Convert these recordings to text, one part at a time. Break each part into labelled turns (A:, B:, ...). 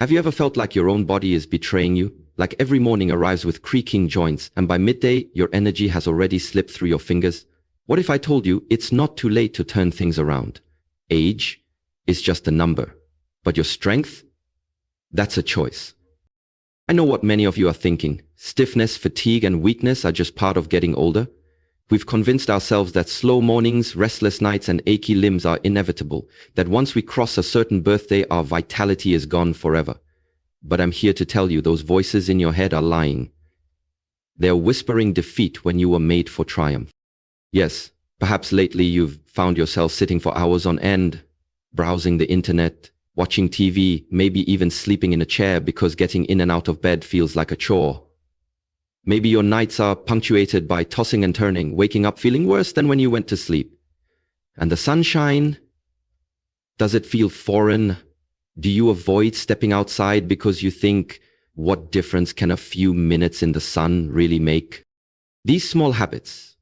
A: Have you ever felt like your own body is betraying you? Like every morning arrives with creaking joints, and by midday, your energy has already slipped through your fingers? What if I told you it's not too late to turn things around? Age is just a number, but your strength? That's a choice. I know what many of you are thinking. Stiffness, fatigue, and weakness are just part of getting older. We've convinced ourselves that slow mornings, restless nights, and achy limbs are inevitable, that once we cross a certain birthday, our vitality is gone forever. But I'm here to tell you those voices in your head are lying. They're whispering defeat when you were made for triumph. Yes, perhaps lately you've found yourself sitting for hours on end, browsing the internet, watching TV, maybe even sleeping in a chair because getting in and out of bed feels like a chore. Maybe your nights are punctuated by tossing and turning, waking up feeling worse than when you went to sleep. And the sunshine? Does it feel foreign? Do you avoid stepping outside because you think, what difference can a few minutes in the sun really make? These small habits,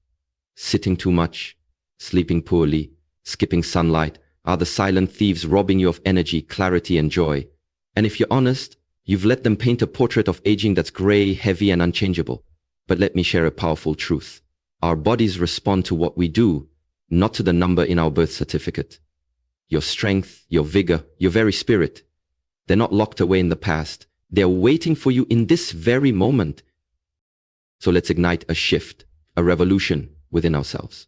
A: sitting too much, sleeping poorly, skipping sunlight, are the silent thieves robbing you of energy, clarity, and joy. And if you're honest, you've let them paint a portrait of aging that's gray, heavy, and unchangeable. But let me share a powerful truth. Our bodies respond to what we do, not to the number in our birth certificate. Your strength, your vigor, your very spirit, they're not locked away in the past. They're waiting for you in this very moment. So let's ignite a shift, a revolution within ourselves.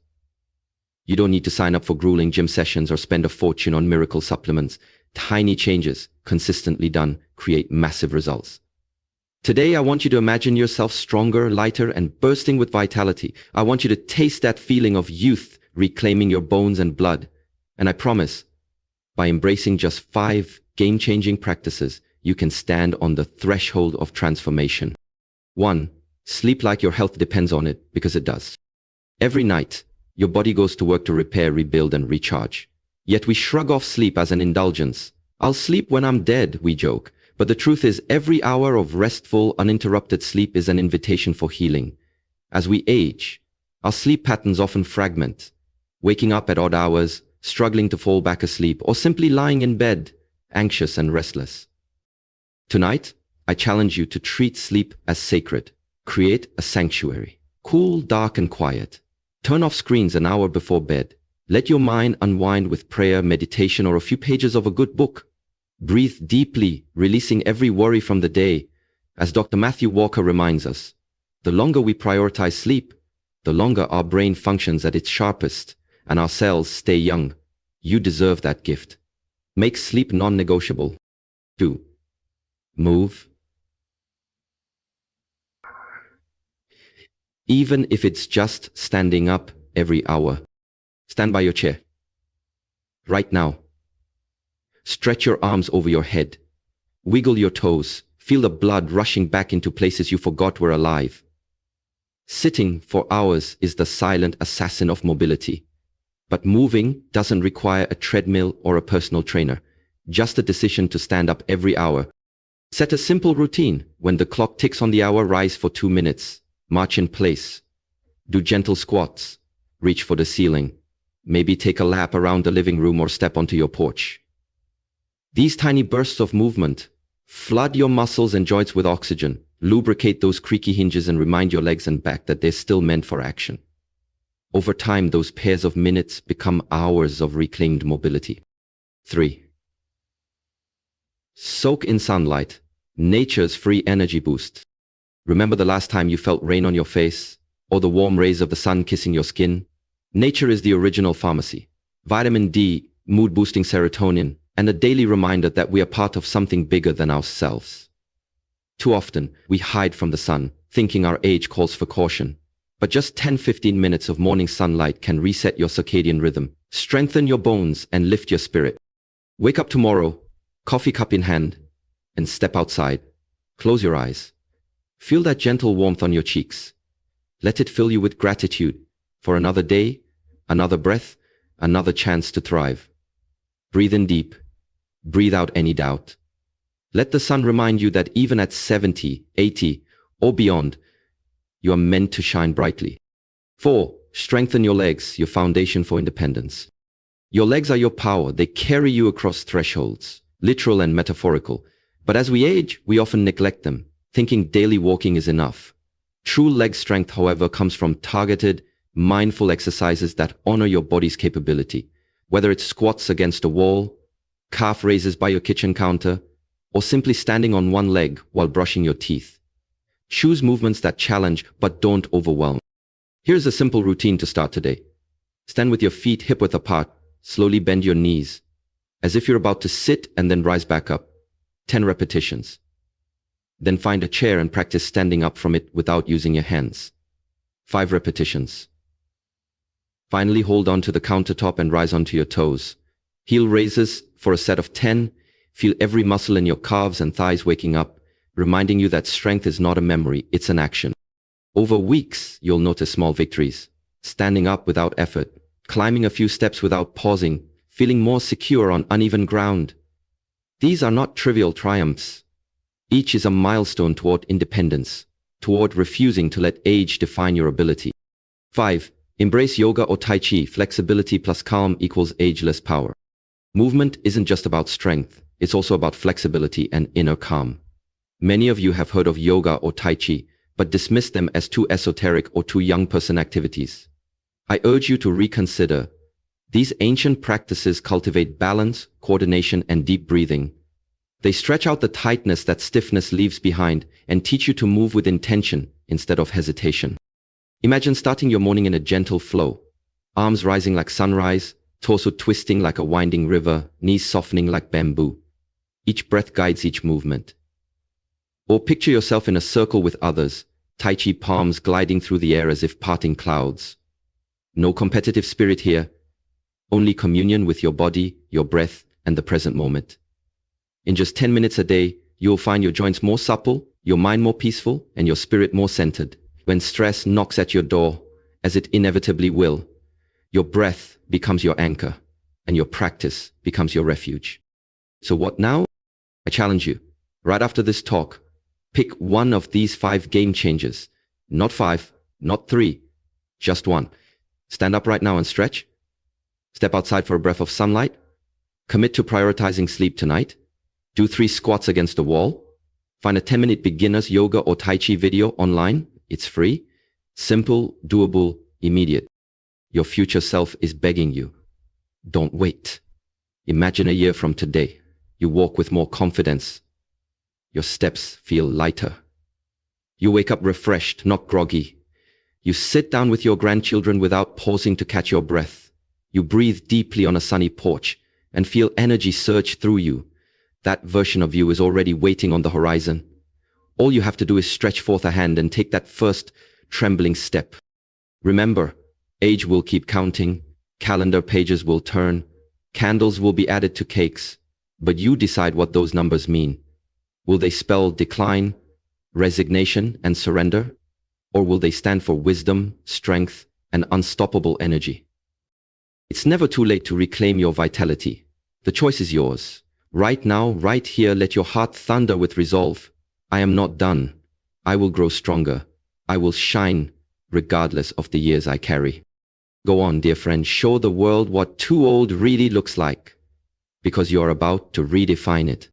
A: You don't need to sign up for grueling gym sessions or spend a fortune on miracle supplements. Tiny changes, consistently done, create massive results. Today, I want you to imagine yourself stronger, lighter, and bursting with vitality. I want you to taste that feeling of youth reclaiming your bones and blood. And I promise, by embracing just 5 game-changing practices, you can stand on the threshold of transformation. 1. Sleep like your health depends on it, because it does. Every night, your body goes to work to repair, rebuild, and recharge. Yet we shrug off sleep as an indulgence. I'll sleep when I'm dead, we joke. But the truth is, every hour of restful, uninterrupted sleep is an invitation for healing. As we age, our sleep patterns often fragment, waking up at odd hours, struggling to fall back asleep, or simply lying in bed, anxious and restless. Tonight, I challenge you to treat sleep as sacred. Create a sanctuary. Cool, dark, and quiet. Turn off screens an hour before bed. Let your mind unwind with prayer, meditation, or a few pages of a good book. Breathe deeply, releasing every worry from the day. As Dr. Matthew Walker reminds us, the longer we prioritize sleep, the longer our brain functions at its sharpest, and our cells stay young. You deserve that gift. Make sleep non-negotiable. 2. Move. Even if it's just standing up every hour. Stand by your chair. Right now. Stretch your arms over your head. Wiggle your toes. Feel the blood rushing back into places you forgot were alive. Sitting for hours is the silent assassin of mobility. But moving doesn't require a treadmill or a personal trainer. Just a decision to stand up every hour. Set a simple routine. When the clock ticks on the hour, rise for 2 minutes. March in place. Do gentle squats. Reach for the ceiling. Maybe take a lap around the living room or step onto your porch. These tiny bursts of movement flood your muscles and joints with oxygen, lubricate those creaky hinges, and remind your legs and back that they're still meant for action. Over time, those pairs of minutes become hours of reclaimed mobility. 3. Soak in sunlight, nature's free energy boost. Remember the last time you felt rain on your face, or the warm rays of the sun kissing your skin? Nature is the original pharmacy. Vitamin D, mood-boosting serotonin, and a daily reminder that we are part of something bigger than ourselves. Too often, we hide from the sun, thinking our age calls for caution. But just 10-15 minutes of morning sunlight can reset your circadian rhythm, strengthen your bones, and lift your spirit. Wake up tomorrow, coffee cup in hand, and step outside. Close your eyes. Feel that gentle warmth on your cheeks. Let it fill you with gratitude for another day, another breath, another chance to thrive. Breathe in deep. Breathe out any doubt. Let the sun remind you that even at 70, 80, or beyond, you are meant to shine brightly. 4. Strengthen your legs, your foundation for independence. Your legs are your power. They carry you across thresholds, literal and metaphorical. But as we age, we often neglect them, thinking daily walking is enough. True leg strength, however, comes from targeted, mindful exercises that honor your body's capability. Whether it's squats against a wall, calf raises by your kitchen counter, or simply standing on one leg while brushing your teeth. Choose movements that challenge but don't overwhelm. Here's a simple routine to start today. Stand with your feet hip-width apart, slowly bend your knees, as if you're about to sit and then rise back up. 10 repetitions. Then find a chair and practice standing up from it without using your hands. 5 repetitions. Finally, hold on to the countertop and rise onto your toes. Heel raises for a set of 10. Feel every muscle in your calves and thighs waking up, reminding you that strength is not a memory, it's an action. Over weeks, you'll notice small victories. Standing up without effort, climbing a few steps without pausing, feeling more secure on uneven ground. These are not trivial triumphs. Each is a milestone toward independence, toward refusing to let age define your ability. 5. Embrace yoga or tai chi. Flexibility plus calm equals ageless power. Movement isn't just about strength, it's also about flexibility and inner calm. Many of you have heard of yoga or tai chi, but dismiss them as too esoteric or too young person activities. I urge you to reconsider. These ancient practices cultivate balance, coordination, and deep breathing. They stretch out the tightness that stiffness leaves behind and teach you to move with intention instead of hesitation. Imagine starting your morning in a gentle flow. Arms rising like sunrise, torso twisting like a winding river, knees softening like bamboo. Each breath guides each movement. Or picture yourself in a circle with others, Tai Chi palms gliding through the air as if parting clouds. No competitive spirit here, only communion with your body, your breath, and the present moment. In just 10 minutes a day, you'll find your joints more supple, your mind more peaceful, and your spirit more centered. When stress knocks at your door, as it inevitably will, your breath becomes your anchor, and your practice becomes your refuge. So what now? I challenge you, right after this talk, pick one of these 5 game changers. Not 5, not 3, just one. Stand up right now and stretch. Step outside for a breath of sunlight. Commit to prioritizing sleep tonight. Do 3 squats against a wall. Find a 10-minute beginner's yoga or Tai Chi video online. It's free, simple, doable, immediate. Your future self is begging you. Don't wait. Imagine a year from today. You walk with more confidence. Your steps feel lighter. You wake up refreshed, not groggy. You sit down with your grandchildren without pausing to catch your breath. You breathe deeply on a sunny porch and feel energy surge through you. That version of you is already waiting on the horizon. All you have to do is stretch forth a hand and take that first trembling step. Remember, age will keep counting, calendar pages will turn, candles will be added to cakes, but you decide what those numbers mean. Will they spell decline, resignation, and surrender? Or will they stand for wisdom, strength, and unstoppable energy? It's never too late to reclaim your vitality. The choice is yours. Right now, right here, let your heart thunder with resolve. I am not done. I will grow stronger. I will shine, regardless of the years I carry. Go on, dear friend, show the world what too old really looks like, because you're about to redefine it.